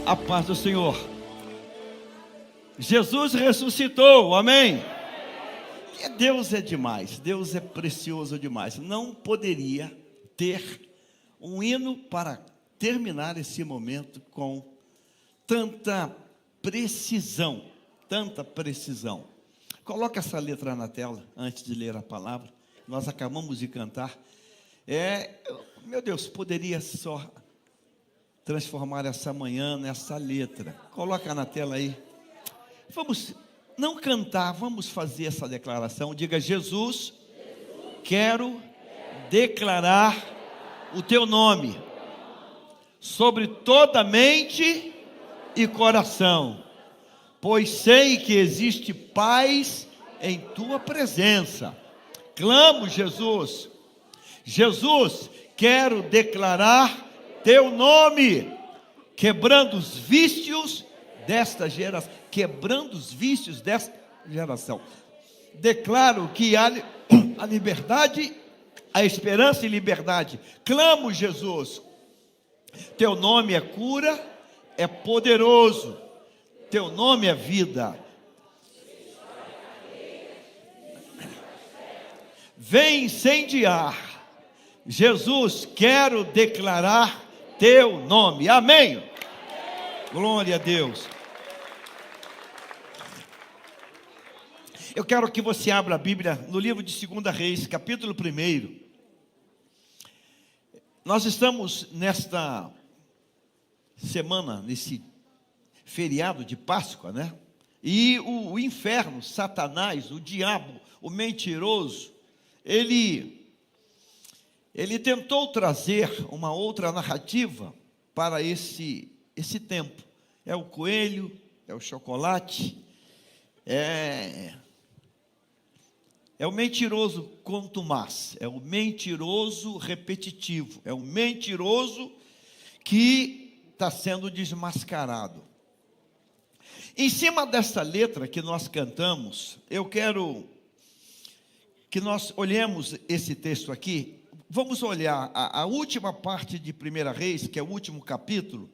A paz do Senhor. Jesus ressuscitou, amém? E Deus é demais, Deus é precioso demais. Não poderia ter um hino para terminar esse momento com tanta precisão, tanta precisão. Coloca essa letra na tela, antes de ler a palavra. Nós acabamos de cantar. Meu Deus, poderia só transformar essa manhã nessa letra. Coloca na tela aí. Vamos não cantar, vamos fazer essa declaração. Diga: Jesus, quero declarar o teu nome sobre toda mente e coração, pois sei que existe paz em tua presença. Clamo, Jesus. Jesus, quero declarar teu nome, quebrando os vícios desta geração. Quebrando os vícios desta geração. Declaro que há a liberdade, a esperança e liberdade. Clamo, Jesus. Teu nome é cura, é poderoso. Teu nome é vida. Vem incendiar. Jesus, quero declarar teu nome. Amém. Glória a Deus. Eu quero que você abra a Bíblia no livro de 2 Reis, capítulo 1. Nós estamos nesta semana, nesse feriado de Páscoa, né? E o inferno, Satanás, o diabo, o mentiroso, ele tentou trazer uma outra narrativa para esse tempo. É o coelho, é o chocolate, é o mentiroso contumaz, é o mentiroso repetitivo, é o mentiroso que está sendo desmascarado. Em cima dessa letra que nós cantamos, eu quero que nós olhemos esse texto aqui. Vamos olhar a última parte de 1 Reis, que é o último capítulo,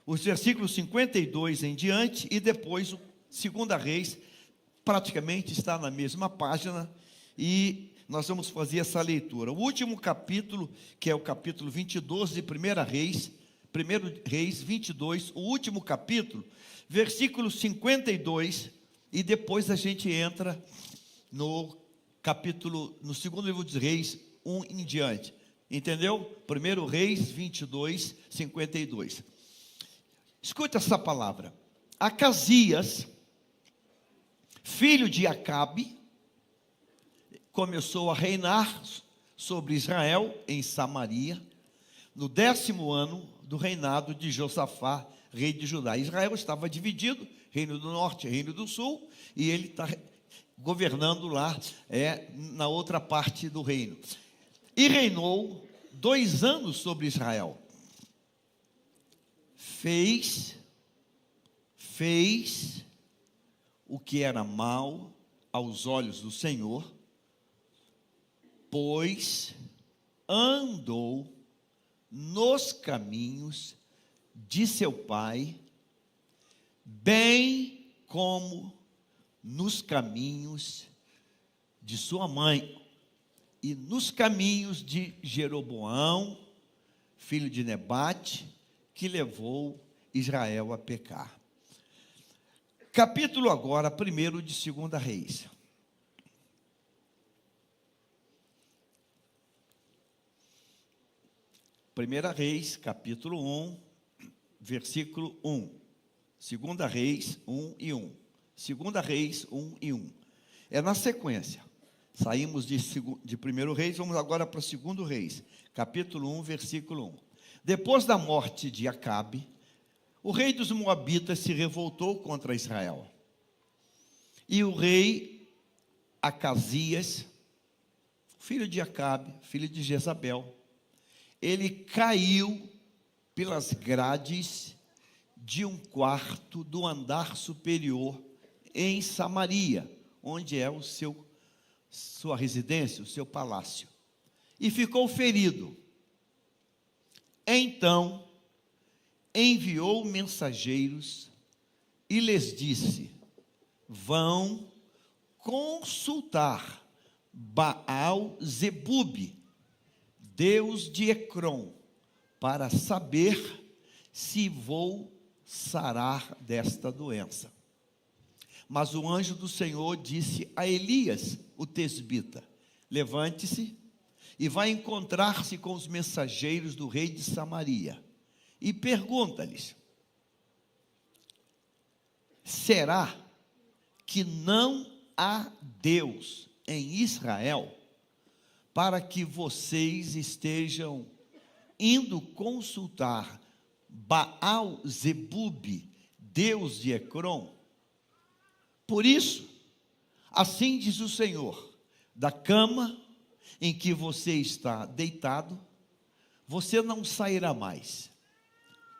os versículos 52 em diante, e depois o 2 Reis, praticamente está na mesma página, e nós vamos fazer essa leitura. O último capítulo, que é o capítulo 22 de 1 Reis 22, o último capítulo, versículo 52, e depois a gente entra no segundo livro dos Reis, 1 em diante. Entendeu? 1 Reis 22, 52. Escuta essa palavra. Acasias, filho de Acabe, começou a reinar sobre Israel em Samaria, no 10º ano do reinado de Josafá, rei de Judá. Israel estava dividido, reino do norte e reino do sul, e ele está governando lá, na outra parte do reino. E reinou 2 anos sobre Israel. Fez o que era mal aos olhos do Senhor, pois andou nos caminhos de seu pai, bem como nos caminhos de sua mãe, e nos caminhos de Jeroboão, filho de Nebate, que levou Israel a pecar. Capítulo agora, 1 de 2 Reis. Primeira Reis, capítulo 1, versículo 1. 2 Reis, 1 e 1. 2 Reis, 1 e 1. É na sequência. Saímos de 1 Reis, vamos agora para 2 Reis, capítulo 1, versículo 1. Depois da morte de Acabe, o rei dos Moabitas se revoltou contra Israel. E o rei Acasias, filho de Acabe, filho de Jezabel, ele caiu pelas grades de um quarto do andar superior em Samaria, onde é sua residência, o seu palácio, e ficou ferido. Então enviou mensageiros e lhes disse: vão consultar Baal-zebube, deus de Ecrom, para saber se vou sarar desta doença. Mas o anjo do Senhor disse a Elias, o tesbita: levante-se e vai encontrar-se com os mensageiros do rei de Samaria e pergunta-lhes: será que não há Deus em Israel, para que vocês estejam indo consultar Baal-zebube, deus de Ecrom? Por isso, assim diz o Senhor: da cama em que você está deitado, você não sairá mais,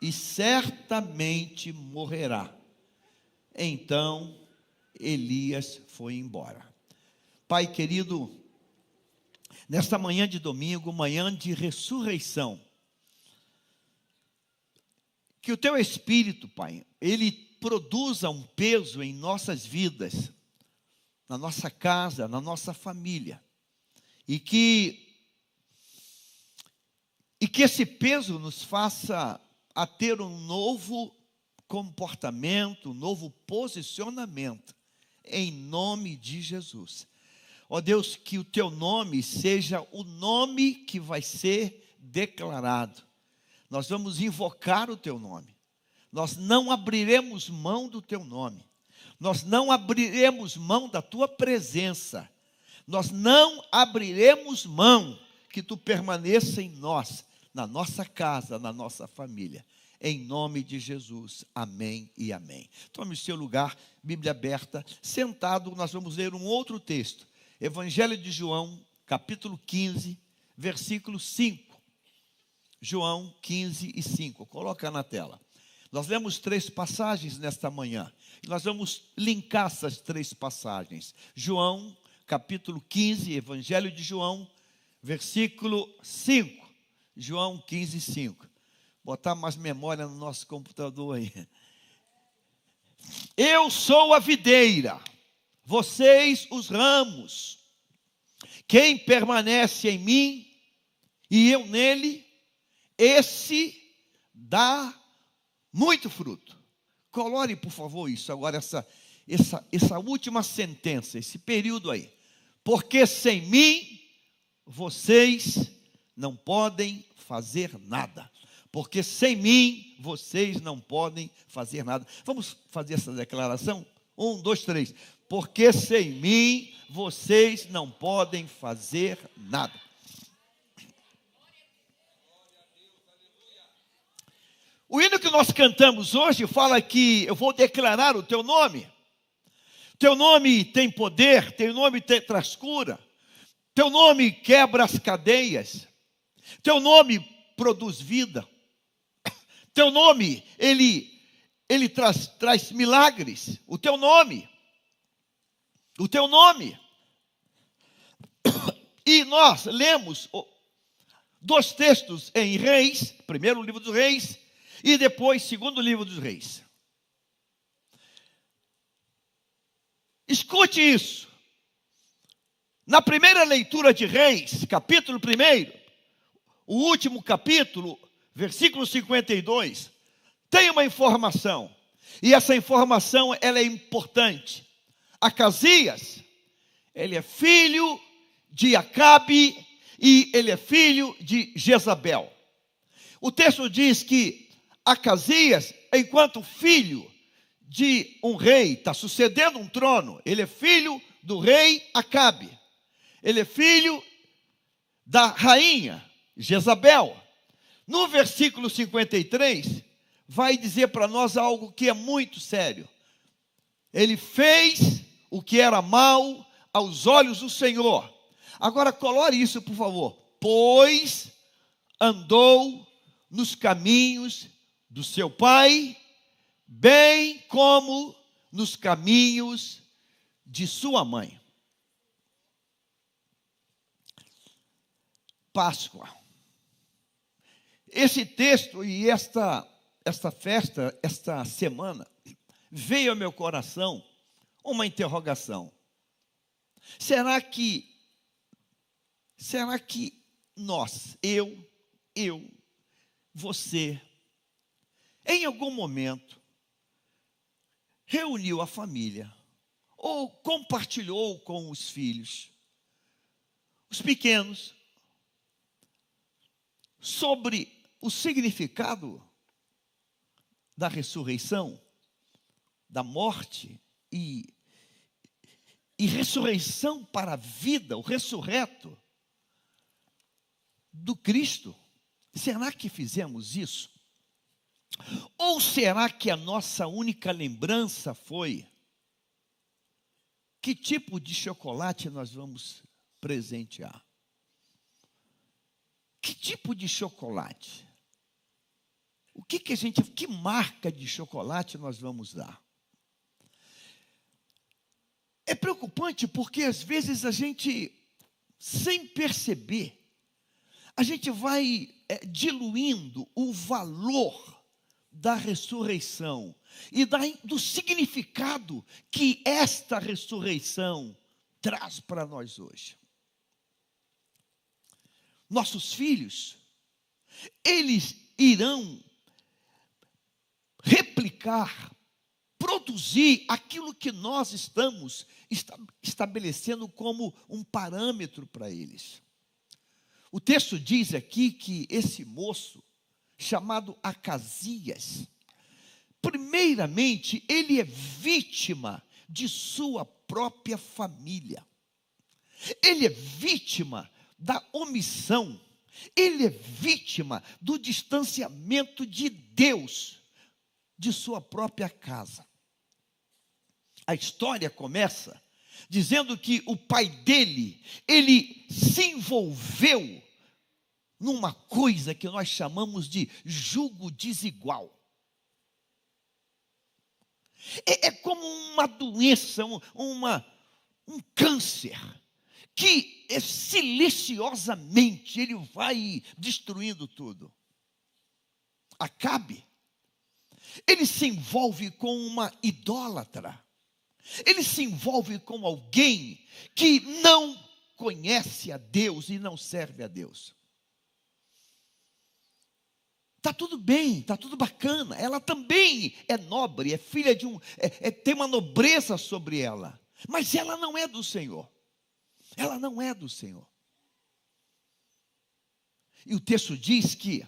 e certamente morrerá. Então Elias foi embora. Pai querido, nesta manhã de domingo, manhã de ressurreição, que o teu Espírito, Pai, ele produza um peso em nossas vidas, na nossa casa, na nossa família, e que esse peso nos faça a ter um novo comportamento, um novo posicionamento, em nome de Jesus. Ó Deus, que o teu nome seja o nome que vai ser declarado. Nós vamos invocar o teu nome. Nós não abriremos mão do teu nome. Nós não abriremos mão da tua presença. Nós não abriremos mão que tu permaneça em nós, na nossa casa, na nossa família. Em nome de Jesus, amém e amém. Tome o seu lugar, Bíblia aberta. Sentado, nós vamos ler um outro texto. Evangelho de João, capítulo 15, versículo 5. João 15 e 5. Coloca na tela. Nós lemos 3 passagens nesta manhã. E nós vamos linkar essas 3 passagens. João, capítulo 15, Evangelho de João, versículo 5. João 15, 5. Botar mais memória no nosso computador aí. Eu sou a videira, vocês os ramos. Quem permanece em mim e eu nele, esse dá muito fruto. Colore, por favor, isso agora, essa última sentença, esse período aí. Porque sem mim, vocês não podem fazer nada. Porque sem mim, vocês não podem fazer nada. Vamos fazer essa declaração? 1, 2, 3. Porque sem mim, vocês não podem fazer nada. O hino que nós cantamos hoje fala que eu vou declarar o teu nome. Teu nome tem poder, teu nome traz cura. Teu nome quebra as cadeias. Teu nome produz vida. Teu nome, ele traz milagres. O teu nome. E nós lemos 2 textos em Reis, primeiro livro dos Reis, e depois segundo livro dos Reis. Escute isso. Na primeira leitura de Reis, capítulo 1, o último capítulo, versículo 52, tem uma informação. E essa informação, ela é importante. Acasias, ele é filho de Acabe e ele é filho de Jezabel. O texto diz que Acasias, enquanto filho de um rei, está sucedendo um trono, ele é filho do rei Acabe. Ele é filho da rainha Jezabel. No versículo 53, vai dizer para nós algo que é muito sério. Ele fez o que era mal aos olhos do Senhor. Agora colore isso, por favor. Pois andou nos caminhos do seu pai, bem como nos caminhos de sua mãe. Páscoa. Esse texto e esta festa, esta semana, veio ao meu coração uma interrogação. Será que nós, eu, você, em algum momento, reuniu a família, ou compartilhou com os filhos, os pequenos, sobre o significado da ressurreição, da morte e ressurreição para a vida, o ressurreto do Cristo? Será que fizemos isso? Ou será que a nossa única lembrança foi: que tipo de chocolate nós vamos presentear? Que tipo de chocolate? Que marca de chocolate nós vamos dar? É preocupante porque às vezes a gente, sem perceber, a gente vai diluindo o valor da ressurreição e do significado que esta ressurreição traz para nós hoje. Nossos filhos, eles irão replicar, produzir aquilo que nós estamos estabelecendo como um parâmetro para eles. O texto diz aqui que esse moço, chamado Acasias, primeiramente, ele é vítima de sua própria família. Ele é vítima da omissão. Ele é vítima do distanciamento de Deus de sua própria casa. A história começa dizendo que o pai dele, ele se envolveu numa coisa que nós chamamos de jugo desigual. É como uma doença, um câncer, que silenciosamente ele vai destruindo tudo. Acabe, ele se envolve com uma idólatra. Ele se envolve com alguém que não conhece a Deus e não serve a Deus. Está tudo bem, está tudo bacana. Ela também é nobre, é filha de tem uma nobreza sobre ela. Mas ela não é do Senhor. Ela não é do Senhor. E o texto diz que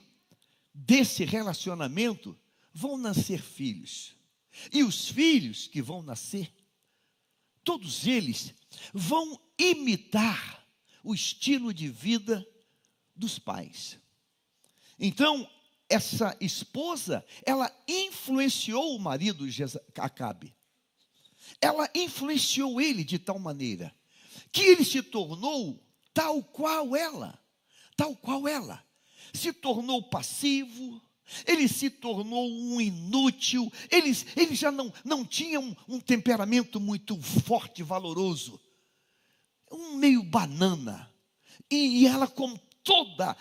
desse relacionamento vão nascer filhos. E os filhos que vão nascer, todos eles vão imitar o estilo de vida dos pais. Então, essa esposa, ela influenciou o marido Acabe. Ela influenciou ele de tal maneira que ele se tornou tal qual ela. Se tornou passivo, ele se tornou um inútil, ele já não tinha um temperamento muito forte e valoroso, um meio banana. E ela, com toda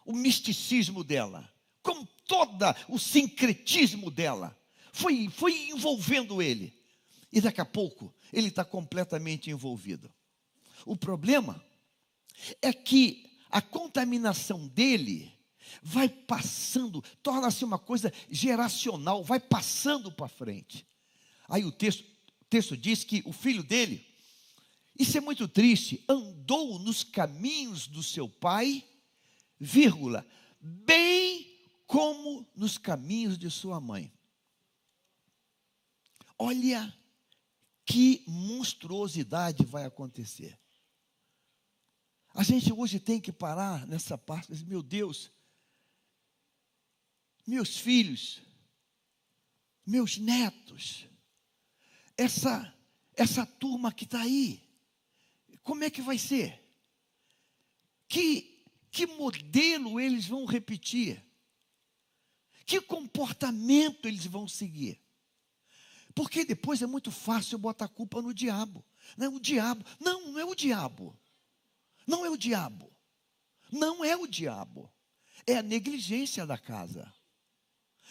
o misticismo dela, com todo o sincretismo dela, foi envolvendo ele. E daqui a pouco, ele está completamente envolvido. O problema é que a contaminação dele vai passando, torna-se uma coisa geracional, vai passando para frente. Aí o texto diz que o filho dele, isso é muito triste, andou nos caminhos do seu pai, vírgula, bem como nos caminhos de sua mãe. Olha que monstruosidade vai acontecer. A gente hoje tem que parar nessa parte e dizer: meu Deus, meus filhos, meus netos, essa turma que está aí, como é que vai ser? Que modelo eles vão repetir? Que comportamento eles vão seguir? Porque depois é muito fácil botar a culpa no diabo. Não é o diabo. Não é o diabo. Não é o diabo. Não é o diabo. É a negligência da casa.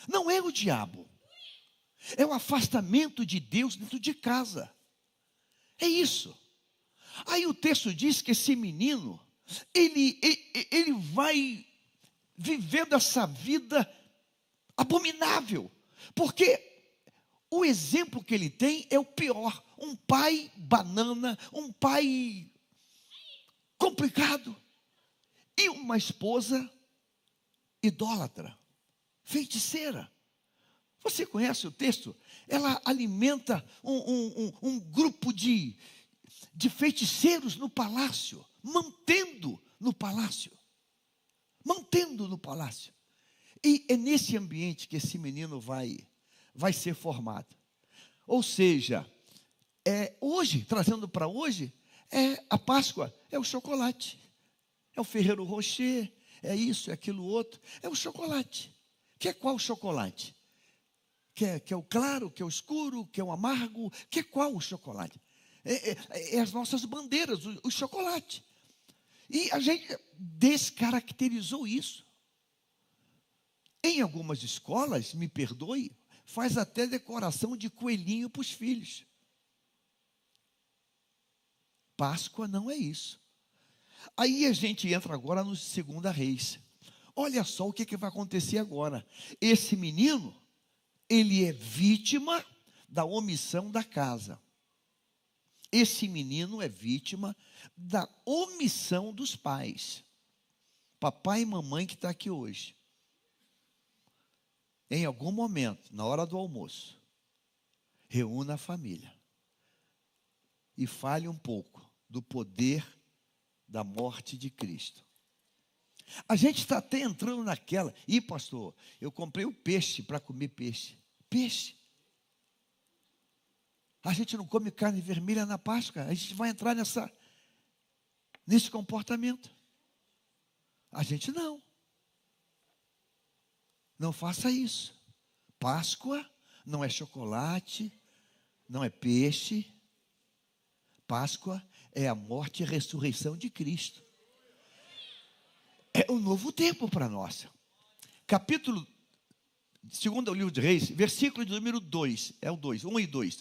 Não é o diabo. É o afastamento de Deus dentro de casa. É isso. Aí o texto diz que esse menino, ele vai viver dessa vida abominável. Porque o exemplo que ele tem é o pior. Um pai banana, um pai complicado. E uma esposa idólatra, feiticeira. Você conhece o texto? Ela alimenta um grupo de feiticeiros no palácio, mantendo no palácio. Mantendo no palácio. E é nesse ambiente que esse menino vai ser formado. Ou seja, hoje, trazendo para hoje, a Páscoa é o chocolate. É o Ferrero Rocher, é isso, é aquilo outro. É o chocolate. Que é qual chocolate? Que é o claro, que é o escuro, que é o amargo. Que é qual o chocolate? É as nossas bandeiras, o chocolate. E a gente descaracterizou isso. Em algumas escolas, me perdoe, faz até decoração de coelhinho para os filhos. Páscoa não é isso. Aí a gente entra agora no 2 Reis. Olha só o que vai acontecer agora. Esse menino, ele é vítima da omissão da casa. Esse menino é vítima da omissão dos pais. Papai e mamãe que está aqui hoje. Em algum momento, na hora do almoço, reúna a família e fale um pouco do poder da morte de Cristo. A gente está até entrando naquela. Ih, pastor, eu comprei o peixe para comer peixe. Peixe. A gente não come carne vermelha na Páscoa. A gente vai entrar nesse comportamento. A gente não. Não faça isso. Páscoa não é chocolate, não é peixe. Páscoa é a morte e a ressurreição de Cristo. É um novo tempo para nós. Capítulo 2 do livro de Reis, versículo de número 2. É o 2, 1 e 2.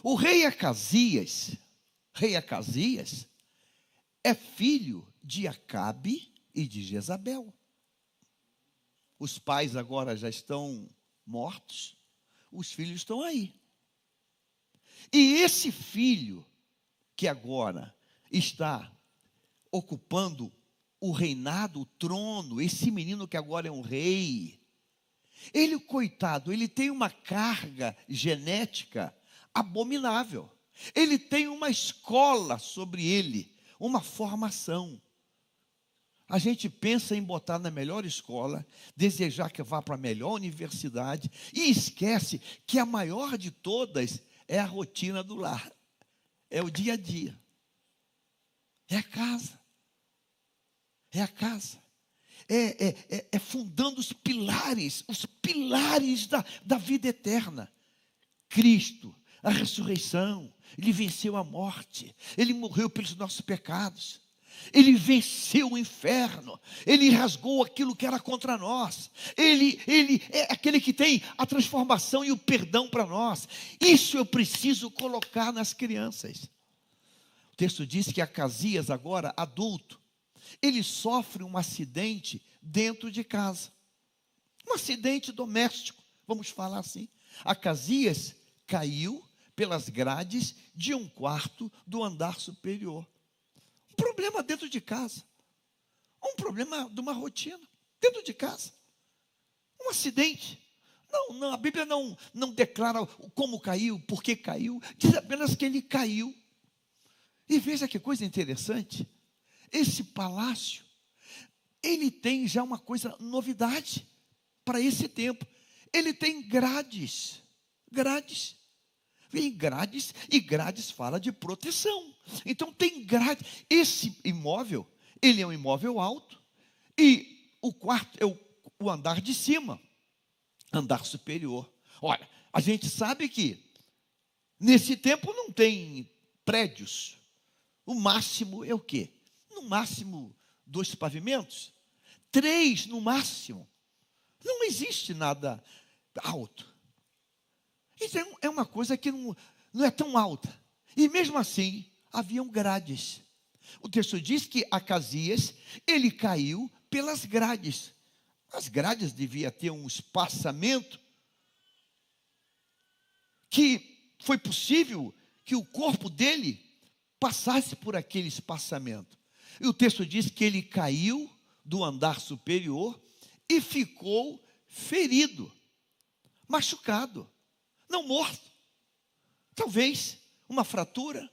O rei Acasias é filho de Acabe e de Jezabel. Os pais agora já estão mortos, os filhos estão aí. E esse filho que agora está ocupando o reinado, o trono, esse menino que agora é um rei, ele, coitado, ele tem uma carga genética abominável. Ele tem uma escola sobre ele, uma formação. A gente pensa em botar na melhor escola, desejar que vá para a melhor universidade, e esquece que a maior de todas é a rotina do lar, é o dia a dia, é a casa, é fundando os pilares da vida eterna. Cristo, a ressurreição, Ele venceu a morte, Ele morreu pelos nossos pecados. Ele venceu o inferno, Ele rasgou aquilo que era contra nós, Ele é aquele que tem a transformação e o perdão para nós. Isso eu preciso colocar nas crianças. O texto diz que Acasias, agora adulto, ele sofre um acidente dentro de casa, um acidente doméstico, vamos falar assim. Acasias caiu pelas grades de um quarto do andar superior. Um problema dentro de casa. Um problema de uma rotina dentro de casa. Um acidente. Não, a Bíblia não declara como caiu, por que caiu. Diz apenas que ele caiu. E veja que coisa interessante. Esse palácio, ele tem já uma coisa, novidade para esse tempo. Ele tem grades. Grades. Vem grades, e grades fala de proteção. Então tem grade. Esse imóvel, ele é um imóvel alto, e o quarto é o andar de cima, andar superior. Olha, a gente sabe que nesse tempo não tem prédios. O máximo é o quê? No máximo 2 pavimentos, 3 no máximo. Não existe nada alto. Isso é uma coisa que não é tão alta. E mesmo assim, haviam grades. O texto diz que Acasias, ele caiu pelas grades. As grades devia ter um espaçamento que foi possível que o corpo dele passasse por aquele espaçamento. E o texto diz que ele caiu do andar superior e ficou ferido, machucado, não morto. Talvez uma fratura,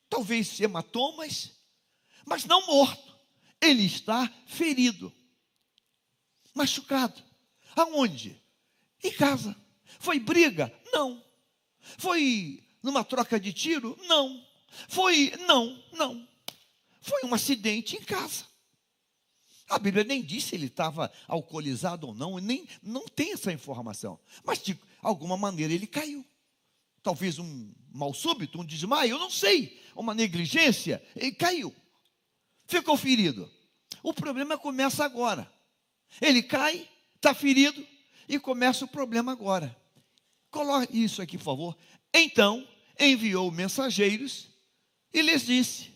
talvez hematomas, mas não morto. Ele está ferido, machucado. Aonde? Em casa. Foi briga? Não. Foi numa troca de tiro? Não. Não. Foi um acidente em casa. A Bíblia nem diz se ele estava alcoolizado ou não, não tem essa informação. Mas de alguma maneira ele caiu. Talvez um mal súbito, um desmaio, eu não sei. Uma negligência, ele caiu. Ficou ferido. O problema começa agora. Ele cai, está ferido e começa o problema agora. Coloque isso aqui, por favor. Então, enviou mensageiros e lhes disse: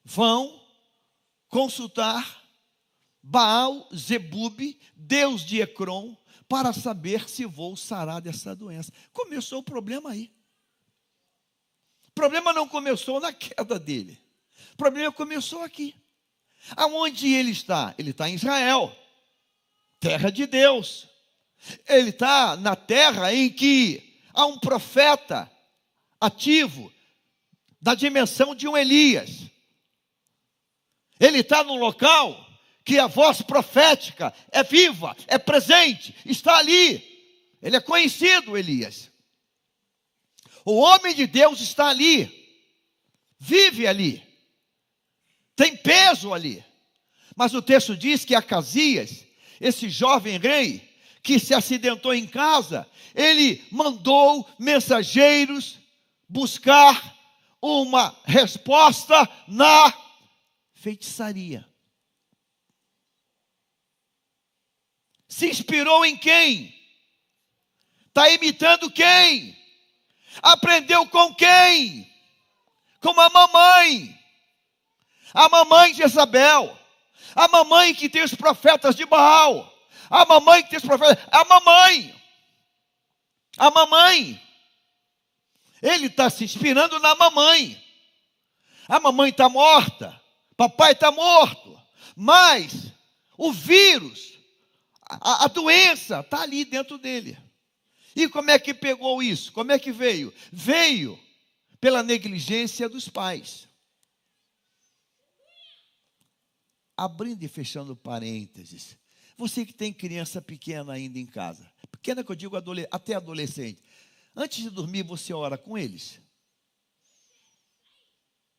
vão consultar Baal-zebub, deus de Ecrom, para saber se vou sarar dessa doença. Começou o problema aí. O problema não começou na queda dele. O problema começou aqui. Aonde ele está? Ele está em Israel, terra de Deus. Ele está na terra em que há um profeta ativo, da dimensão de um Elias. Ele está num local que a voz profética é viva, é presente, está ali. Ele é conhecido, Elias. O homem de Deus está ali, vive ali, tem peso ali. Mas o texto diz que Acasias, esse jovem rei, que se acidentou em casa, ele mandou mensageiros buscar uma resposta na feitiçaria. Se inspirou em quem? Está imitando quem? Aprendeu com quem? Com a mamãe. A mamãe de Jezabel. A mamãe que tem os profetas de Baal. A mamãe que tem os profetas. A mamãe. A mamãe. Ele está se inspirando na mamãe. A mamãe está morta. Papai está morto. Mas o vírus, a doença está ali dentro dele. E como é que pegou isso? Como é que veio? Veio pela negligência dos pais. Abrindo e fechando parênteses. Você que tem criança pequena ainda em casa. Pequena que eu digo até adolescente. Antes de dormir, você ora com eles?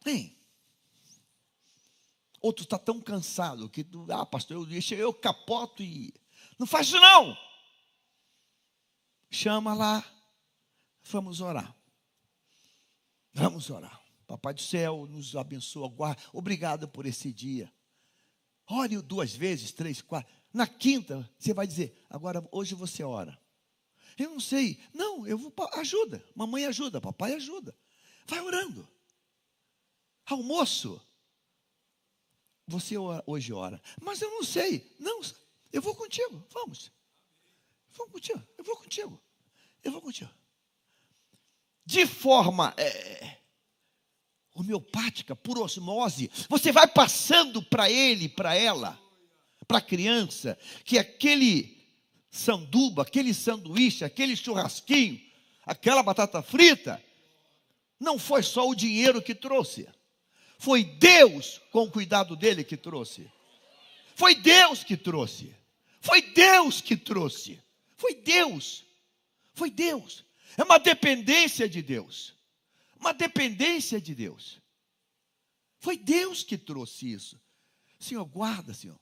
Tem. Outro está tão cansado que, pastor, eu capoto e... Não faz isso não. Chama lá. Vamos orar. Vamos orar. Papai do céu, nos abençoa, guarda. Obrigado por esse dia. Ore 2 vezes, 3, 4. Na quinta, você vai dizer, agora, hoje você ora. Eu não sei. Não, eu vou, ajuda. Mamãe ajuda, papai ajuda. Vai orando. Almoço. Você hoje ora. Mas eu não sei. Não, eu vou contigo. Vamos. Vamos contigo. Eu vou contigo. Eu vou contigo. De forma homeopática, por osmose, você vai passando para ele, para ela, para a criança, que aquele sanduba, aquele sanduíche, aquele churrasquinho, aquela batata frita, não foi só o dinheiro que trouxe. Foi Deus, com o cuidado dele, que trouxe. Foi Deus que trouxe. Foi Deus que trouxe. Foi Deus. Foi Deus. É uma dependência de Deus. Uma dependência de Deus. Foi Deus que trouxe isso. Senhor, guarda, Senhor.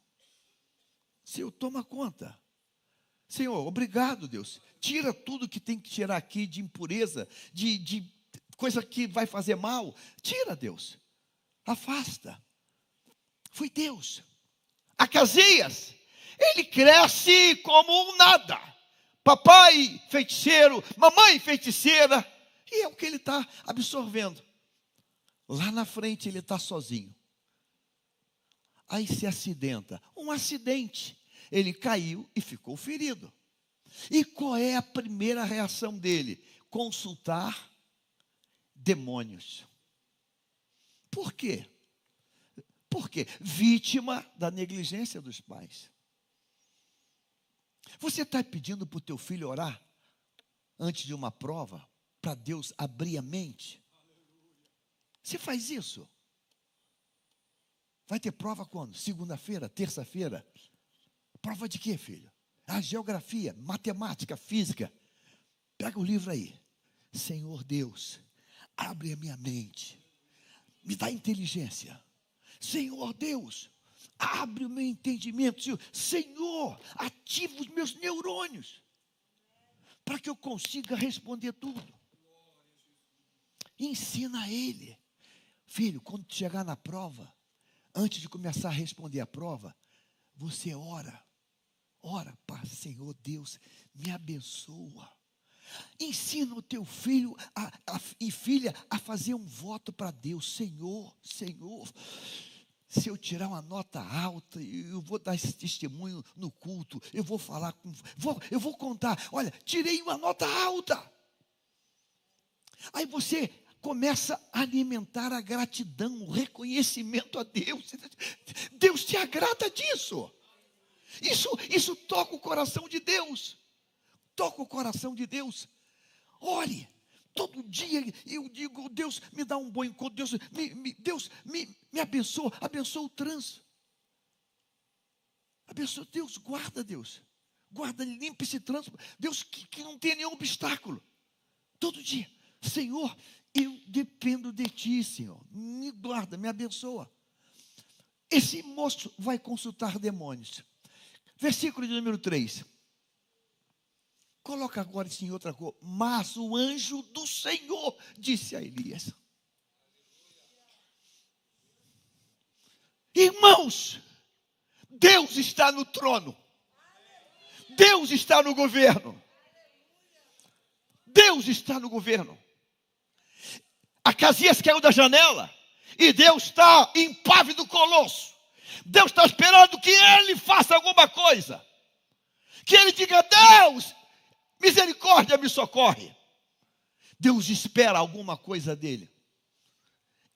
Senhor, toma conta. Senhor, obrigado, Deus. Tira tudo que tem que tirar aqui de impureza, de coisa que vai fazer mal. Tira, Deus. Afasta. Foi Deus. Acasias, ele cresce como um nada. Papai feiticeiro, mamãe feiticeira. E é o que ele está absorvendo. Lá na frente ele está sozinho. Aí se acidenta. Um acidente. Ele caiu e ficou ferido. E qual é a primeira reação dele? Consultar demônios. Por quê? Por quê? Vítima da negligência dos pais. Você está pedindo para o teu filho orar antes de uma prova, para Deus abrir a mente? Você faz isso? Vai ter prova quando? Segunda-feira, terça-feira? Prova de quê, filho? Geografia, matemática, física. Pega o livro aí. Senhor Deus, abre a minha mente. Me dá inteligência. Senhor Deus, abre o meu entendimento. Senhor, ativa os meus neurônios, para que eu consiga responder tudo. Ensina a ele. Filho, quando chegar na prova, antes de começar a responder a prova, você ora. Ora para Senhor Deus, me abençoa. Ensina o teu filho e filha a fazer um voto para Deus. Senhor, se eu tirar uma nota alta, eu vou dar esse testemunho no culto, eu vou falar eu vou contar, olha, tirei uma nota alta. Aí você começa a alimentar a gratidão, o reconhecimento a Deus. Deus se agrada disso. Isso toca o coração de Deus. Toca o coração de Deus. Ore. Todo dia eu digo, Deus me dá um bom encontro. Deus me abençoa. Abençoa o trânsito. Abençoa Deus. Guarda Deus. Guarda, limpa esse trânsito. Deus que não tenha nenhum obstáculo. Todo dia. Senhor, eu dependo de ti, Senhor. Me guarda, me abençoa. Esse moço vai consultar demônios. Versículo de número 3. Coloca agora isso em outra cor. Mas o anjo do Senhor disse a Elias. Irmãos, Deus está no trono. Deus está no governo. Deus está no governo. Acasias caiu da janela e Deus está impávido colosso. Deus está esperando que ele faça alguma coisa. Que ele diga, Deus, misericórdia, me socorre. Deus espera alguma coisa dele.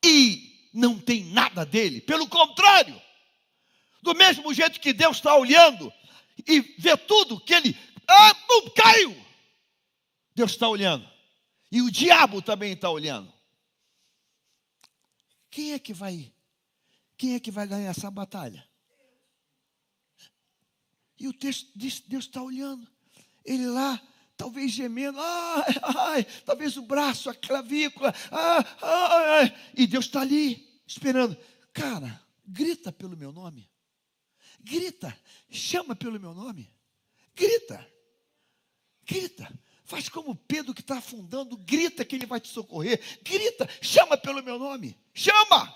E não tem nada dele. Pelo contrário, do mesmo jeito que Deus está olhando e vê tudo que ele... caiu! Deus está olhando. E o diabo também está olhando. Quem é que vai ganhar essa batalha? E o texto diz, Deus está olhando. Ele lá, talvez gemendo, talvez o braço, a clavícula, e Deus está ali, esperando. Cara, grita pelo meu nome. Grita, chama pelo meu nome. Grita. Faz como Pedro que está afundando, grita que ele vai te socorrer. Grita, chama pelo meu nome. Chama!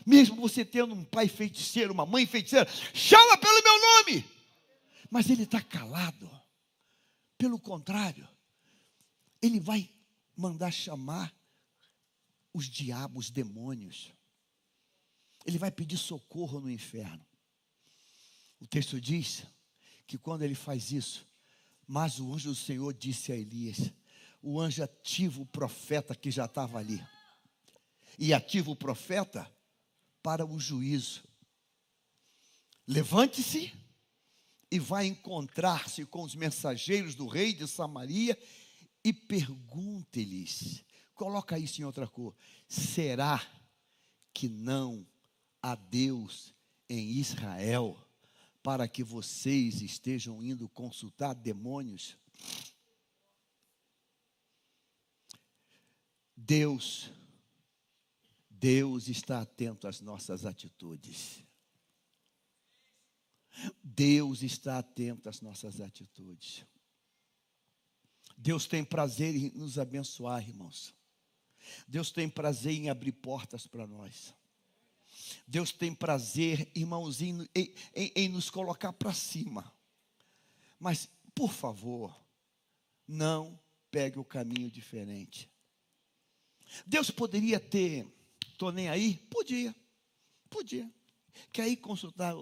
Mesmo você tendo um pai feiticeiro, uma mãe feiticeira, chama pelo meu nome. Mas ele está calado. Pelo contrário, ele vai mandar chamar os diabos, os demônios. Ele vai pedir socorro no inferno. O texto diz que quando ele faz isso, mas o anjo do Senhor disse a Elias, o anjo ativa o profeta que já estava ali. E ativa o profeta para o juízo. Levante-se e vai encontrar-se com os mensageiros do rei de Samaria e pergunte-lhes, coloca isso em outra cor, será que não há Deus em Israel para que vocês estejam indo consultar demônios? Deus está atento às nossas atitudes. Deus está atento às nossas atitudes. Deus tem prazer em nos abençoar, irmãos. Deus tem prazer em abrir portas para nós. Deus tem prazer, irmãozinho, em nos colocar para cima. Mas, por favor, não pegue o caminho diferente. Deus poderia ter, estou nem aí? Podia. Quer ir consultar?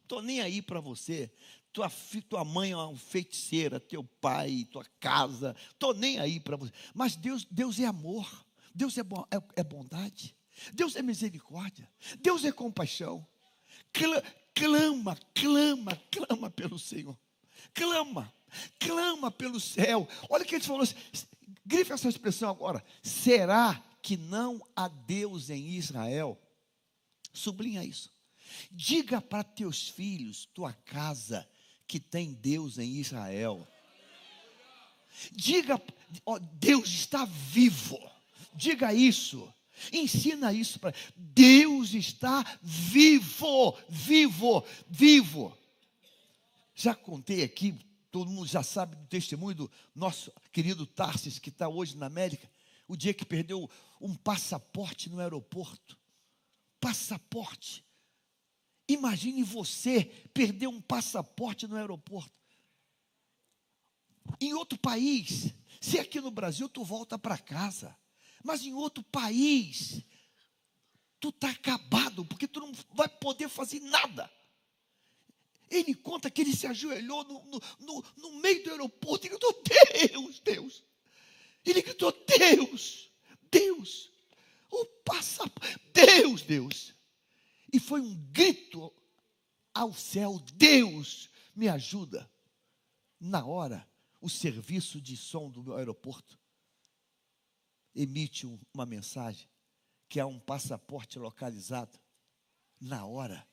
Estou nem aí para você. Tua mãe é uma feiticeira, teu pai, tua casa. Estou nem aí para você. Mas Deus é amor. Deus é bondade. Deus é misericórdia. Deus é compaixão. Clama pelo Senhor. Clama pelo céu. Olha o que ele falou. Grife essa expressão agora. Será que não há Deus em Israel? Sublinha isso. Diga para teus filhos, tua casa, que tem Deus em Israel. Diga, Deus está vivo. Diga isso. Ensina isso para Deus está vivo. Já contei aqui, todo mundo já sabe do testemunho do nosso querido Tarsis, que está hoje na América, o dia que perdeu um passaporte no aeroporto. Passaporte. Imagine você perder um passaporte no aeroporto. Em outro país, se aqui no Brasil tu volta para casa, mas em outro país, tu está acabado, porque tu não vai poder fazer nada. Ele conta que ele se ajoelhou no meio do aeroporto e gritou, Deus. Ele gritou, Deus. O passaporte, Deus. E foi um grito ao céu, Deus, me ajuda. Na hora, o serviço de som do aeroporto emite uma mensagem, que é um passaporte localizado. Na hora,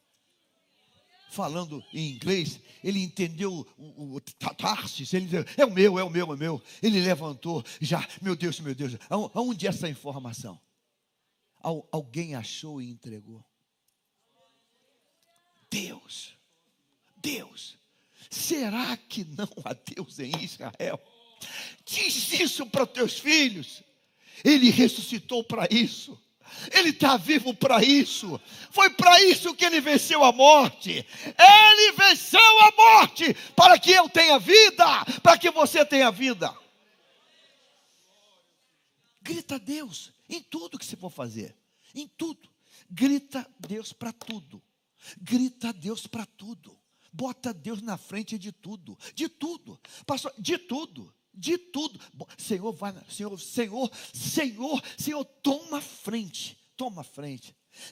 falando em inglês, ele entendeu o Tarsis, ele disse, é o meu. Ele levantou, já, meu Deus, aonde é essa informação? Alguém achou e entregou. Deus, será que não há Deus em Israel? Diz isso para os teus filhos. Ele ressuscitou para isso. Ele está vivo para isso. Foi para isso que ele venceu a morte. Ele venceu a morte para que eu tenha vida, para que você tenha vida. Grita a Deus em tudo que você for fazer. Em tudo. Grita Deus para tudo. Grita a Deus para tudo. Bota Deus na frente de tudo. De tudo. Pastor, de tudo. Senhor, vai, Senhor, toma frente.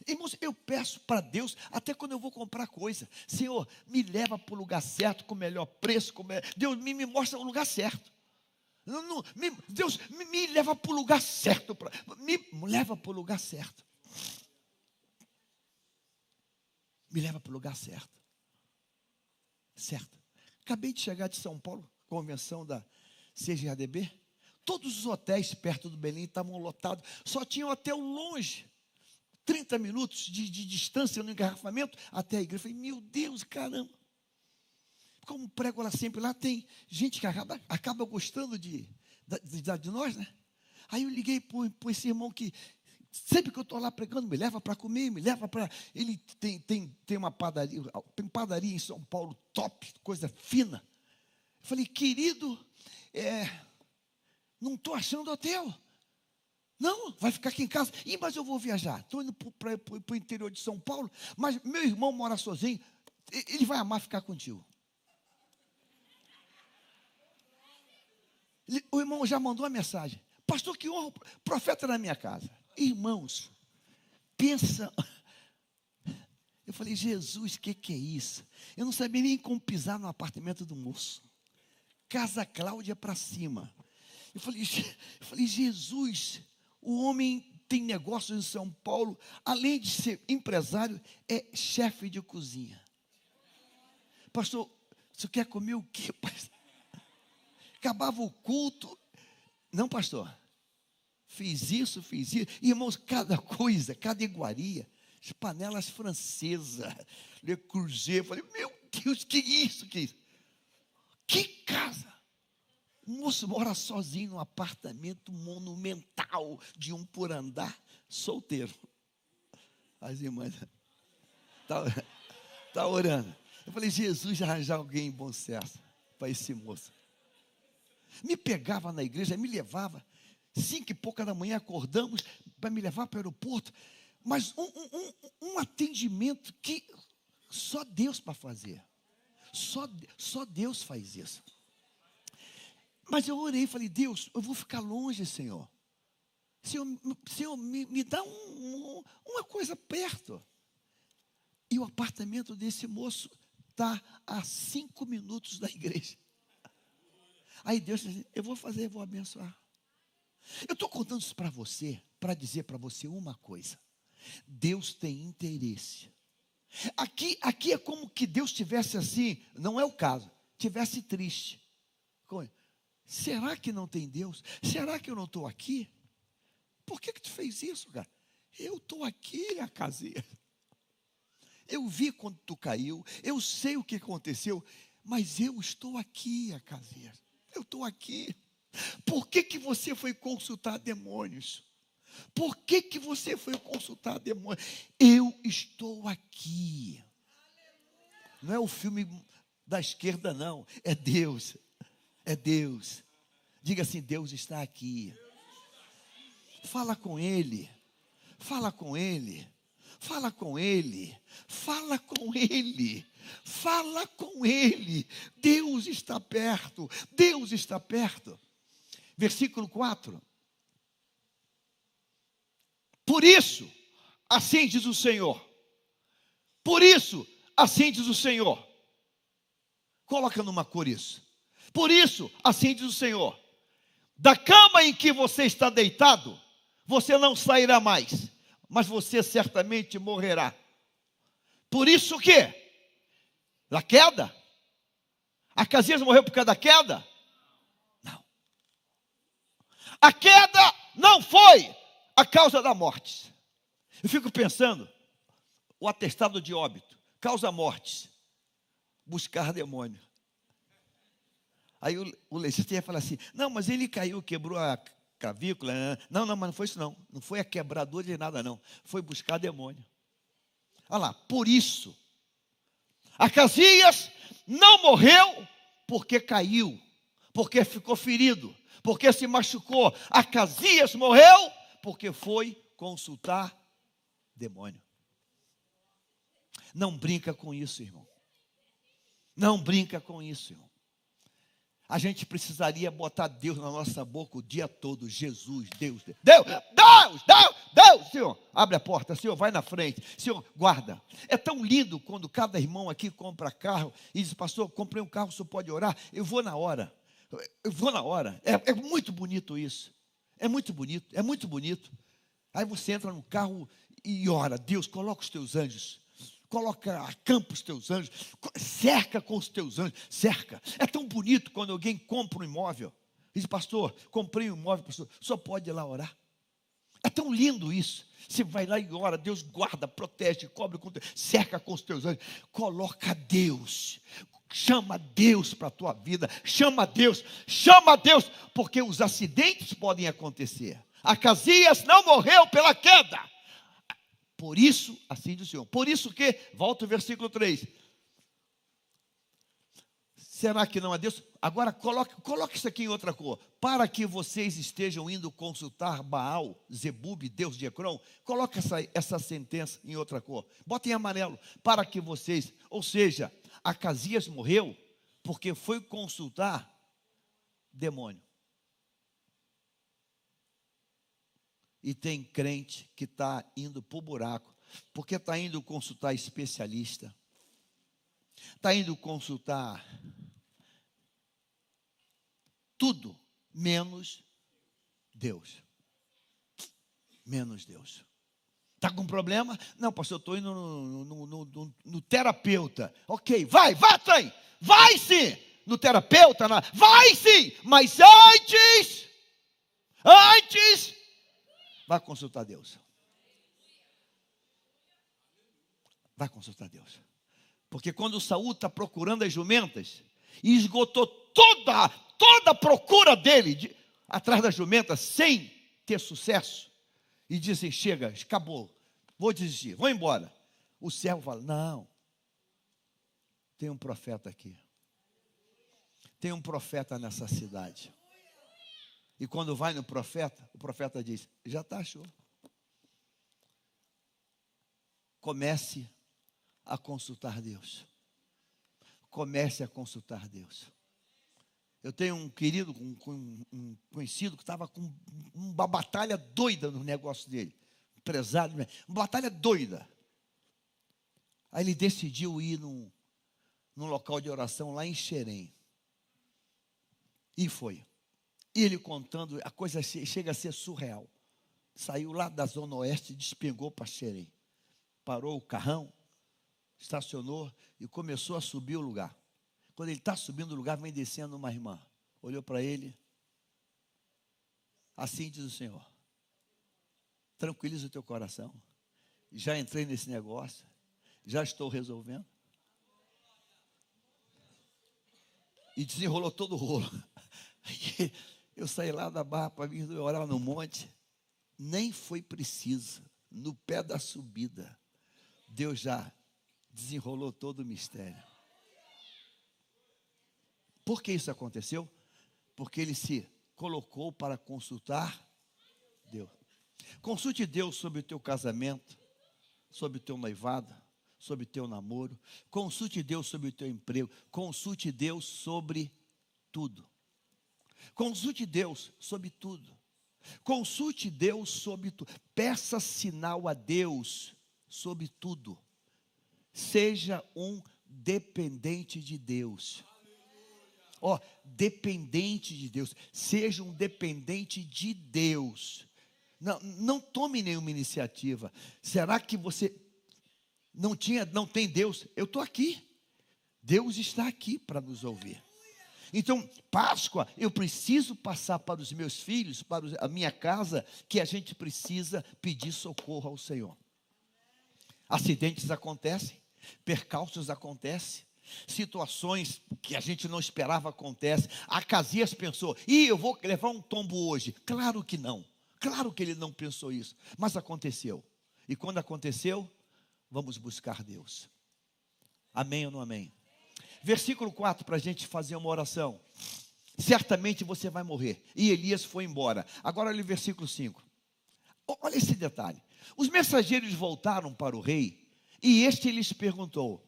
Irmãos, eu peço para Deus, até quando eu vou comprar coisa, Senhor, me leva para o lugar certo, com o melhor preço, Deus me mostra o lugar certo. Deus me leva para o lugar certo. Me leva para o lugar certo. Me leva para o lugar certo. Acabei de chegar de São Paulo, convenção da CGADB. Todos os hotéis perto do Belém estavam lotados. Só tinha um hotel longe. 30 minutos de distância no engarrafamento até a igreja. Eu falei, meu Deus, caramba. Como prego lá sempre, lá tem gente que acaba gostando de nós, né? Aí eu liguei para esse irmão que sempre que eu estou lá pregando, me leva para comer, me leva para... Ele tem uma padaria, tem padaria em São Paulo, top, coisa fina. Eu falei, querido, não estou achando hotel. Não, vai ficar aqui em casa. Mas eu vou viajar. Estou indo para o interior de São Paulo, mas meu irmão mora sozinho, ele vai amar ficar contigo. O irmão já mandou uma mensagem. Pastor, que honra, profeta na minha casa. Irmãos, pensa. Eu falei, Jesus, o que é isso? Eu não sabia nem como pisar no apartamento do moço. Casa Cláudia para cima. Eu falei, Jesus, o homem tem negócios em São Paulo, além de ser empresário, é chefe de cozinha. Pastor, você quer comer o quê, pastor? Acabava o culto. Não, pastor. Fiz isso. Irmãos, cada coisa, cada iguaria. As panelas francesas. Le Creuset. Falei, meu Deus, que isso? Que casa. O moço mora sozinho num apartamento monumental de 1 por andar, solteiro. As irmãs tá orando. Eu falei, Jesus, arranjar alguém em bom senso para esse moço. Me pegava na igreja, me levava. 5 e pouca da manhã acordamos para me levar para o aeroporto. Mas um atendimento que só Deus para fazer. Só Deus faz isso. Mas eu orei e falei, Deus, eu vou ficar longe, Senhor. Senhor, me dá uma coisa perto. E o apartamento desse moço está a 5 minutos da igreja. Aí Deus disse, eu vou abençoar. Eu estou contando isso para você, para dizer para você uma coisa. Deus tem interesse. Aqui é como que Deus tivesse assim, não é o caso, tivesse triste. Será que não tem Deus? Será que eu não estou aqui? Por que tu fez isso, cara? Eu estou aqui, Acasias. Eu vi quando tu caiu, eu sei o que aconteceu, mas eu estou aqui, Acasias. Eu estou aqui. Por que você foi consultar demônios? Por que você foi consultar demônios? Eu estou aqui. Não é o filme da esquerda, não. É Deus. É Deus. Diga assim, Deus está aqui. Fala com Ele. Fala com Ele. Fala com Ele. Fala com Ele. Fala com Ele. Deus está perto. Deus está perto. Versículo 4. Por isso, assim diz o Senhor. Por isso, assim diz o Senhor. Coloca numa cor isso. Por isso, assim diz o Senhor. Da cama em que você está deitado, você não sairá mais, mas você certamente morrerá. Por isso o quê? Da queda? Acasias morreu por causa da queda? Não. A queda não foi a causa da morte. Eu fico pensando, o atestado de óbito, causa morte, buscar demônio. Aí o legista ia falar assim, não, mas ele caiu, quebrou a clavícula. Não, mas não foi isso não. Não foi a quebradura de nada não. Foi buscar demônio. Olha lá, por isso, Acasias não morreu porque caiu, porque ficou ferido, porque se machucou. Acasias morreu porque foi consultar demônio. Não brinca com isso, irmão. Não brinca com isso, irmão. A gente precisaria botar Deus na nossa boca o dia todo. Jesus, Deus, Senhor, abre a porta, Senhor, vai na frente, Senhor, guarda. É tão lindo quando cada irmão aqui compra carro e diz, pastor, comprei um carro, o senhor pode orar? Eu vou na hora. É muito bonito isso. É muito bonito, é muito bonito. Aí você entra no carro e ora, Deus, coloca os teus anjos. Acampa os teus anjos, cerca com os teus anjos, cerca. É tão bonito quando alguém compra um imóvel. Diz, pastor, comprei um imóvel, pastor, só pode ir lá orar. É tão lindo isso. Você vai lá e ora, Deus guarda, protege, cobre, cerca com os teus anjos. Coloca Deus, chama Deus para a tua vida, chama Deus, porque os acidentes podem acontecer. Acasias não morreu pela queda. Por isso, assim diz o Senhor. Por isso que, volta o versículo 3. Será que não é Deus? Agora coloque isso aqui em outra cor. Para que vocês estejam indo consultar Baal, Zebub, Deus de Ecrón, coloque essa sentença em outra cor. Bota em amarelo. Para que vocês, ou seja, Acasias morreu porque foi consultar demônio. E tem crente que está indo para o buraco, porque está indo consultar especialista, está indo consultar tudo, menos Deus. Menos Deus. Está com problema? Não, pastor, eu estou indo no terapeuta. Ok, vai sim, no terapeuta, vai sim, mas antes, vai consultar Deus. Vai consultar Deus. Porque quando Saul está procurando as jumentas, e esgotou toda a procura dele atrás das jumentas, sem ter sucesso, e dizem, chega, acabou, vou desistir, vou embora. O servo fala, não, tem um profeta aqui. Tem um profeta nessa cidade. E quando vai no profeta, o profeta diz, já está, show. Comece a consultar Deus. Comece a consultar Deus. Eu tenho um querido, um conhecido que estava com uma batalha doida no negócio dele. Empresário, uma batalha doida. Aí ele decidiu ir num local de oração lá em Xerém. E foi. E ele contando, a coisa chega a ser surreal. Saiu lá da Zona Oeste e despegou para Xerém. Parou o carrão, estacionou e começou a subir o lugar. Quando ele está subindo o lugar, vem descendo uma irmã. Olhou para ele. Assim diz o Senhor. Tranquiliza o teu coração. Já entrei nesse negócio. Já estou resolvendo. E desenrolou todo o rolo. Eu saí lá da barra para vir orar no monte. Nem foi preciso. No pé da subida, Deus já desenrolou todo o mistério. Por que isso aconteceu? Porque ele se colocou para consultar Deus. Consulte Deus sobre o teu casamento, sobre o teu noivado, sobre o teu namoro. Consulte Deus sobre o teu emprego. Consulte Deus sobre tudo. Consulte Deus sobre tudo. Consulte Deus sobre tudo. Peça sinal a Deus sobre tudo. Seja um dependente de Deus. Dependente de Deus. Seja um dependente de Deus. Não tome nenhuma iniciativa. Será que você não tem Deus? Eu estou aqui. Deus está aqui para nos ouvir. Então, Páscoa, eu preciso passar para os meus filhos, para a minha casa, que a gente precisa pedir socorro ao Senhor. Acidentes acontecem, percalços acontecem, situações que a gente não esperava acontecem. Acasias pensou, eu vou levar um tombo hoje. Claro que não, claro que ele não pensou isso, mas aconteceu. E quando aconteceu, vamos buscar Deus. Amém ou não amém? Versículo 4, para a gente fazer uma oração. Certamente você vai morrer. E Elias foi embora. Agora olha o versículo 5. Olha esse detalhe. Os mensageiros voltaram para o rei, e este lhes perguntou.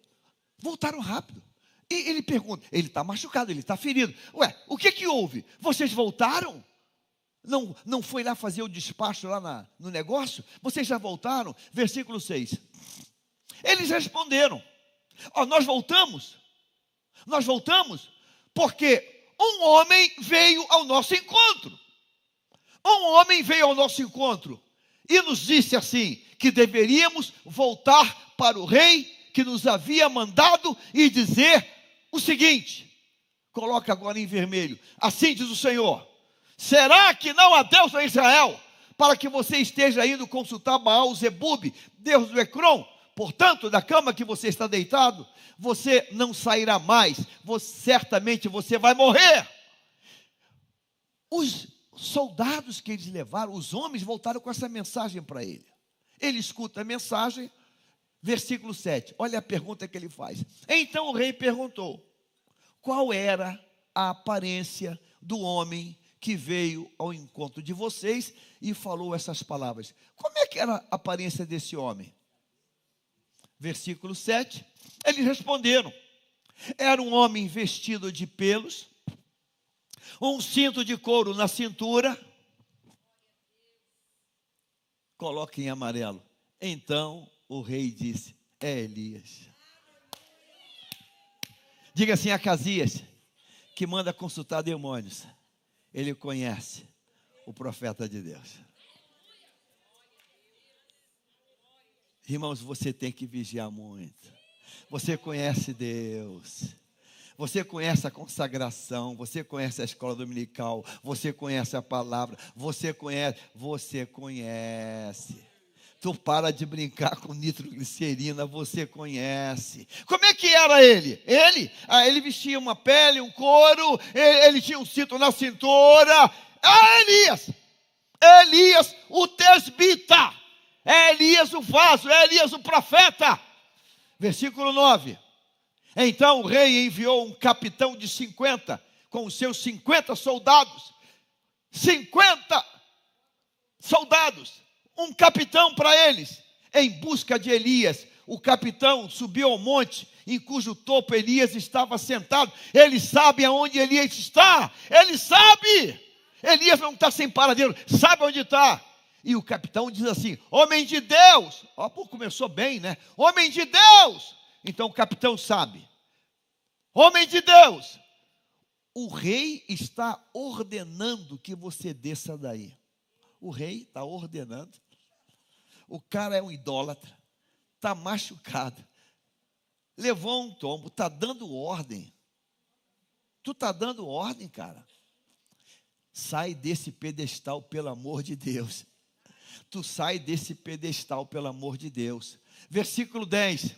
Voltaram rápido. E ele pergunta, ele está machucado, ele está ferido. O que houve? Vocês voltaram? Não foi lá fazer o despacho lá no negócio? Vocês já voltaram? Versículo 6. Eles responderam, nós voltamos porque um homem veio ao nosso encontro. Um homem veio ao nosso encontro e nos disse assim, que deveríamos voltar para o rei que nos havia mandado e dizer o seguinte, coloca agora em vermelho, assim diz o Senhor, será que não há Deus em Israel, para que você esteja indo consultar Baal-zebub, Deus do Ecrom? Portanto, da cama que você está deitado, você não sairá mais, certamente você vai morrer. Os soldados que eles levaram, os homens voltaram com essa mensagem para ele. Ele escuta a mensagem, versículo 7, olha a pergunta que ele faz. Então o rei perguntou, qual era a aparência do homem que veio ao encontro de vocês e falou essas palavras? Como é que era a aparência desse homem? Versículo 7, eles responderam, era um homem vestido de pelos, um cinto de couro na cintura, coloque em amarelo. Então o rei disse, é Elias. Diga assim, Acasias, que manda consultar demônios, ele conhece o profeta de Deus. Irmãos, você tem que vigiar muito. Você conhece Deus. Você conhece a consagração. Você conhece a escola dominical. Você conhece a palavra. Você conhece. Tu para de brincar com nitroglicerina. Você conhece. Como é que era ele? Ele vestia uma pele, um couro. Ele tinha um cinto na cintura. Elias, o tesbita. é Elias o vaso, é Elias o profeta. Versículo 9. Então o rei enviou um capitão de 50, com os seus 50 soldados. 50 soldados, um capitão para eles, em busca de Elias. O capitão subiu ao monte, em cujo topo Elias estava sentado. Ele sabe aonde Elias está, ele sabe. Elias não está sem paradeiro, sabe onde está. E o capitão diz assim: homem de Deus. Ó, pô, começou bem, né? Homem de Deus. Então o capitão sabe. Homem de Deus, o rei está ordenando que você desça daí. O rei está ordenando. O cara é um idólatra, está machucado, levou um tombo, está dando ordem. Tu está dando ordem, cara. Sai desse pedestal, pelo amor de Deus. Tu sai desse pedestal, pelo amor de Deus. Versículo 10.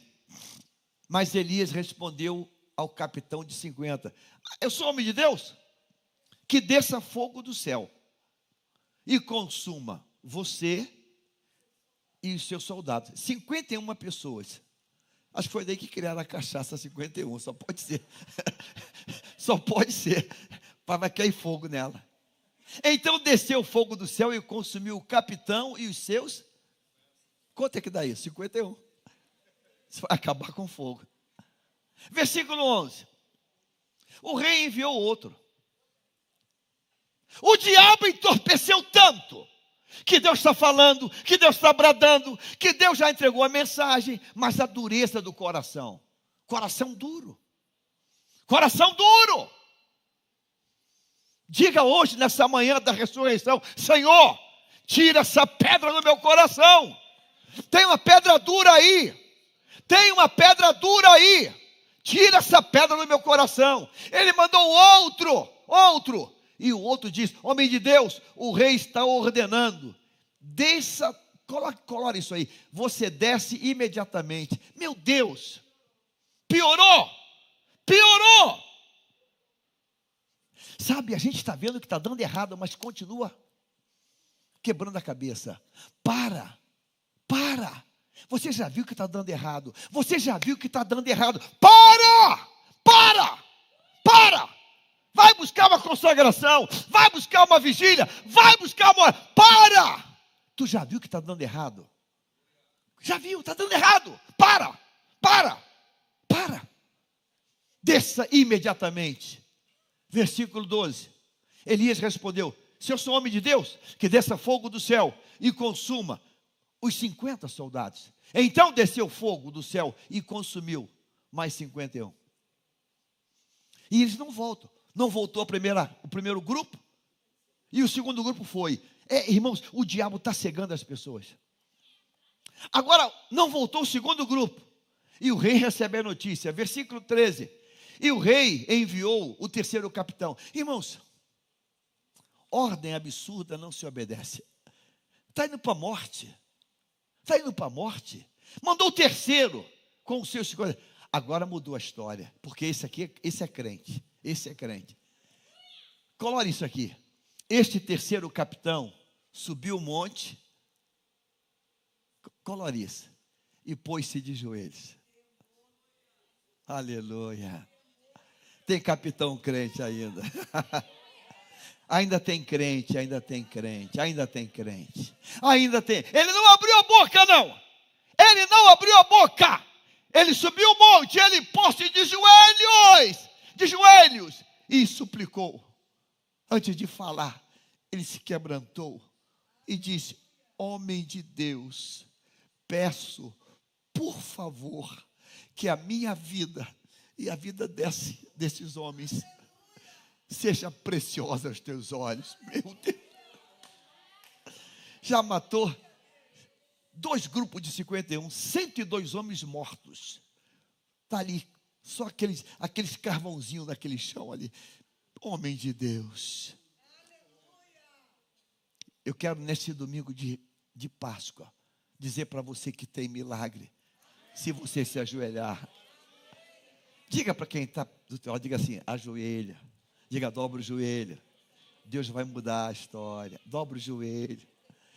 Mas Elias respondeu ao capitão de 50: eu sou homem de Deus, que desça fogo do céu e consuma você e os seus soldados. 51 pessoas. Acho que foi daí que criaram a cachaça 51. Só pode ser. Só pode ser. Para cair fogo nela. Então desceu o fogo do céu e consumiu o capitão e os seus. Quanto é que dá isso? 51. Isso vai acabar com fogo. Versículo 11. O rei enviou outro. O diabo entorpeceu tanto que Deus está falando, que Deus está bradando, que Deus já entregou a mensagem, mas a dureza do coração. Coração duro. Coração duro. Diga hoje, nessa manhã da ressurreição: Senhor, tira essa pedra do meu coração. Tem uma pedra dura aí. Tem uma pedra dura aí. Tira essa pedra do meu coração. Ele mandou outro. E o outro diz: homem de Deus, o rei está ordenando. Desça, colore isso aí. Você desce imediatamente. Meu Deus, piorou. Sabe, a gente está vendo que está dando errado, mas continua quebrando a cabeça. Para. Você já viu que está dando errado. Para. Vai buscar uma consagração, vai buscar uma vigília, vai buscar uma... Para! Tu já viu que está dando errado? Já viu, está dando errado. Para! Desça imediatamente. Versículo 12. Elias respondeu: se eu sou homem de Deus, que desça fogo do céu e consuma os 50 soldados. Então desceu fogo do céu e consumiu mais 51. E eles não voltam. Não voltou o primeiro grupo. E o segundo grupo foi. Irmãos, o diabo está cegando as pessoas. Agora, não voltou o segundo grupo. E o rei recebe a notícia. Versículo 13. E o rei enviou o terceiro capitão. Irmãos, ordem absurda não se obedece. Está indo para a morte. Mandou o terceiro com os seus 50. Agora mudou a história. Porque esse é crente. Colore isso aqui. Este terceiro capitão subiu o monte. Colore isso. E pôs-se de joelhos. Aleluia. Tem capitão crente ainda. Ainda tem crente. Ainda tem. Ele não abriu a boca, não. Ele subiu o monte, ele pôs-se de joelhos, e suplicou. Antes de falar, ele se quebrantou e disse: homem de Deus, peço, por favor, que a minha vida e a vida desses homens seja preciosa aos teus olhos. Meu Deus, já matou 2 grupos de 51, 102 homens mortos. Está ali, só aqueles carvãozinhos naquele chão ali. Homem de Deus. Eu quero nesse domingo de Páscoa dizer para você que tem milagre, se você se ajoelhar. Diga para quem está do teu lado, diga assim: ajoelha. Diga: dobra o joelho. Deus vai mudar a história. Dobra o joelho.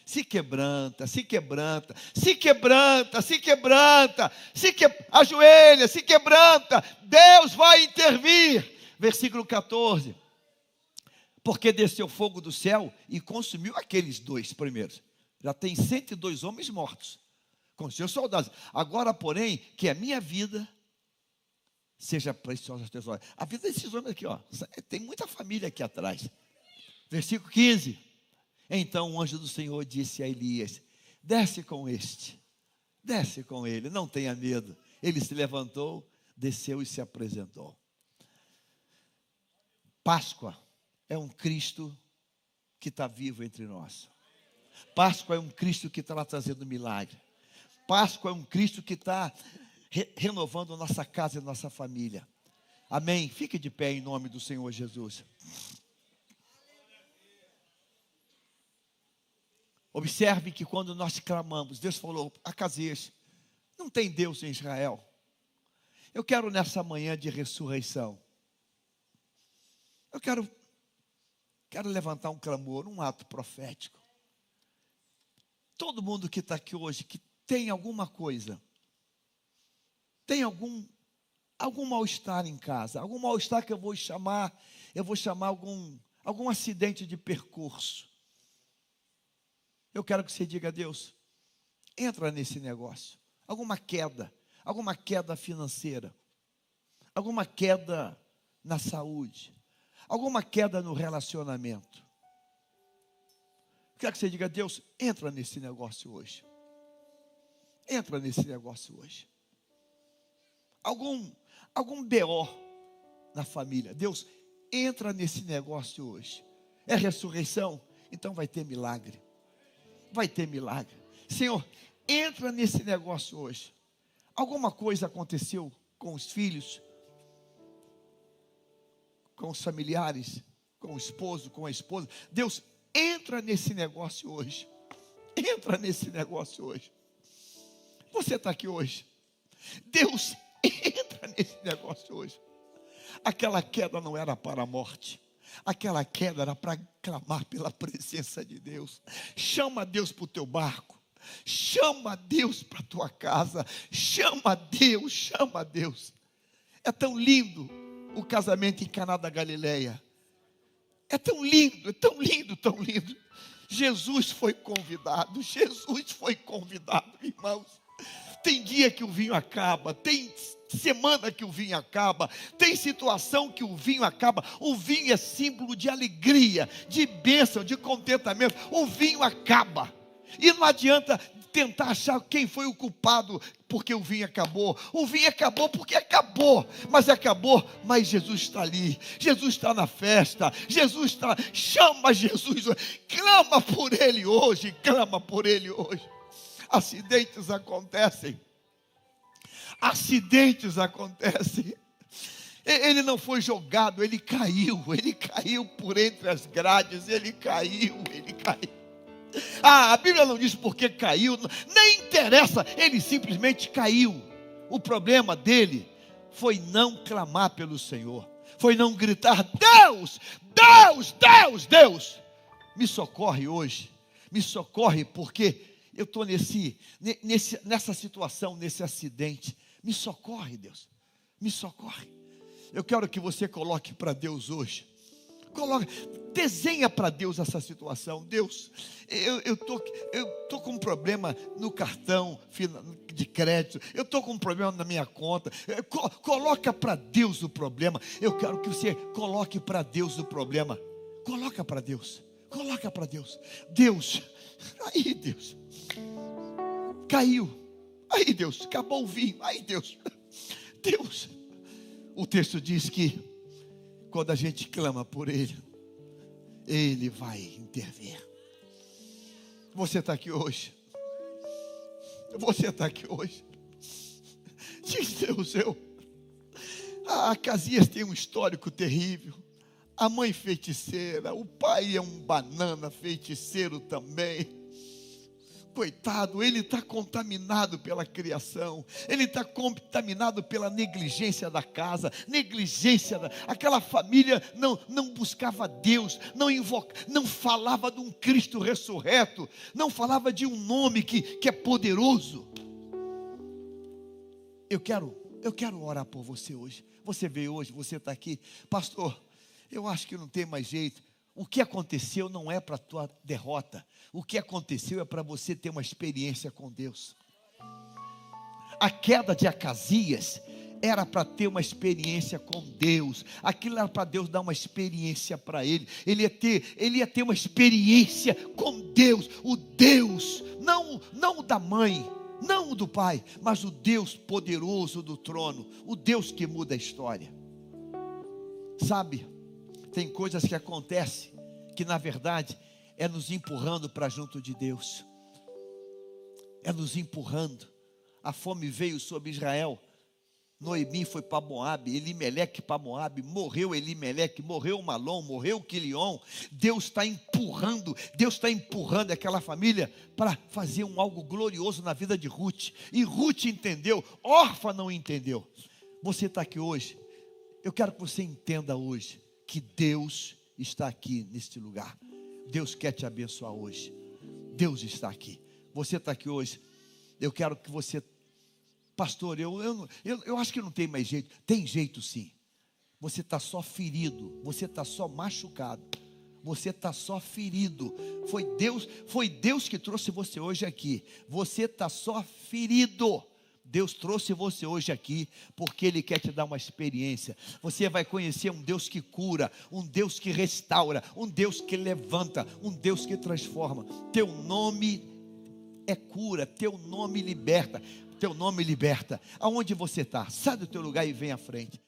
Se quebranta, se quebranta, se quebranta, se quebranta, ajoelha, se quebranta, Deus vai intervir. Versículo 14. Porque desceu fogo do céu e consumiu aqueles 2 primeiros. Já tem 102 homens mortos, com seus soldados. Agora, porém, que a minha vida seja preciosa aos teus olhos. A vida desses homens aqui, ó, tem muita família aqui atrás. Versículo 15. Então o anjo do Senhor disse a Elias: desce com ele, não tenha medo. Ele se levantou, desceu e se apresentou. Páscoa é um Cristo que está vivo entre nós. Páscoa é um Cristo que está lá trazendo milagre. Páscoa é um Cristo que está renovando nossa casa e nossa família. Amém? Fique de pé em nome do Senhor Jesus. Observe que quando nós clamamos, Deus falou: Acasias, não tem Deus em Israel. Eu quero nessa manhã de ressurreição, eu quero levantar um clamor, um ato profético. Todo mundo que está aqui hoje, que tem alguma coisa, tem algum mal-estar em casa, algum mal-estar que eu vou chamar algum acidente de percurso. Eu quero que você diga: Deus, entra nesse negócio. Alguma queda financeira, alguma queda na saúde, alguma queda no relacionamento. Eu quero que você diga: Deus, entra nesse negócio hoje. Entra nesse negócio hoje. Algum BO na família. Deus, entra nesse negócio hoje. É ressurreição? Então vai ter milagre. Vai ter milagre. Senhor, entra nesse negócio hoje. Alguma coisa aconteceu com os filhos, com os familiares, com o esposo, com a esposa. Deus, entra nesse negócio hoje. Entra nesse negócio hoje. Você está aqui hoje. Deus, entra nesse negócio hoje. Aquela queda não era para a morte. Aquela queda era para clamar pela presença de Deus. Chama Deus para o teu barco. Chama Deus para a tua casa. Chama Deus, chama Deus. É tão lindo o casamento em Caná da Galileia. É tão lindo, é tão lindo, tão lindo. Jesus foi convidado, irmãos. Tem dia que o vinho acaba, tem semana que o vinho acaba, tem situação que o vinho acaba. O vinho é símbolo de alegria, de bênção, de contentamento. O vinho acaba. E não adianta tentar achar quem foi o culpado porque o vinho acabou. O vinho acabou porque acabou. Mas Jesus está ali. Jesus está na festa. Jesus está. Chama Jesus. Clama por Ele hoje. Clama por Ele hoje. Acidentes acontecem. Acidentes acontecem. Ele não foi jogado, ele caiu por entre as grades, ele caiu. A Bíblia não diz por que caiu, nem interessa, ele simplesmente caiu. O problema dele foi não clamar pelo Senhor, foi não gritar: Deus, Deus, Deus, Deus, me socorre hoje, me socorre, porque eu estou nessa situação, nesse acidente. Me socorre, Deus, me socorre. Eu quero que você coloque para Deus hoje. Desenha para Deus essa situação. Deus, eu tô com um problema no cartão de crédito. Eu estou com um problema na minha conta. Coloca para Deus o problema. Eu quero que você coloque para Deus o problema. Coloca para Deus. Coloca para Deus. Deus, aí Deus, caiu. Aí Deus, acabou o vinho. Aí Deus, o texto diz que quando a gente clama por Ele, Ele vai intervir. Você está aqui hoje. Você está aqui hoje. Diz Deus, a Acasias tem um histórico terrível. A mãe feiticeira, o pai é um banana feiticeiro também. Coitado, ele está contaminado pela criação, ele está contaminado pela negligência da casa, aquela família não buscava Deus, não falava de um Cristo ressurreto, não falava de um nome que é poderoso. Eu quero orar por você hoje. Você veio hoje, você está aqui, pastor, eu acho que não tem mais jeito. O que aconteceu não é para a tua derrota. O que aconteceu é para você ter uma experiência com Deus. A queda de Acasias era para ter uma experiência com Deus. Aquilo era para Deus dar uma experiência para ele. Ele ia ter uma experiência com Deus. O Deus, não o da mãe, não o do pai, mas o Deus poderoso do trono. O Deus que muda a história. Sabe? Tem coisas que acontecem que na verdade é nos empurrando para junto de Deus. É nos empurrando. A fome veio sobre Israel. Noemi foi para Moabe, Elimeleque para Moabe, morreu Elimeleque, morreu Malom, morreu Quilion. Deus está empurrando aquela família para fazer algo glorioso na vida de Ruth. E Ruth entendeu, Orfa não entendeu. Você está aqui hoje, eu quero que você entenda hoje que Deus está aqui neste lugar. Deus quer te abençoar hoje. Deus está aqui. Você está aqui hoje. Eu quero que você, pastor, eu acho que não tem mais jeito. Tem jeito sim. Você está só ferido. Você está só machucado. Você está só ferido. Foi Deus que trouxe você hoje aqui. Você está só ferido. Deus trouxe você hoje aqui porque Ele quer te dar uma experiência. Você vai conhecer um Deus que cura, um Deus que restaura, um Deus que levanta, um Deus que transforma. Teu nome é cura, teu nome liberta. Teu nome liberta. Aonde você está? Sai do teu lugar e vem à frente.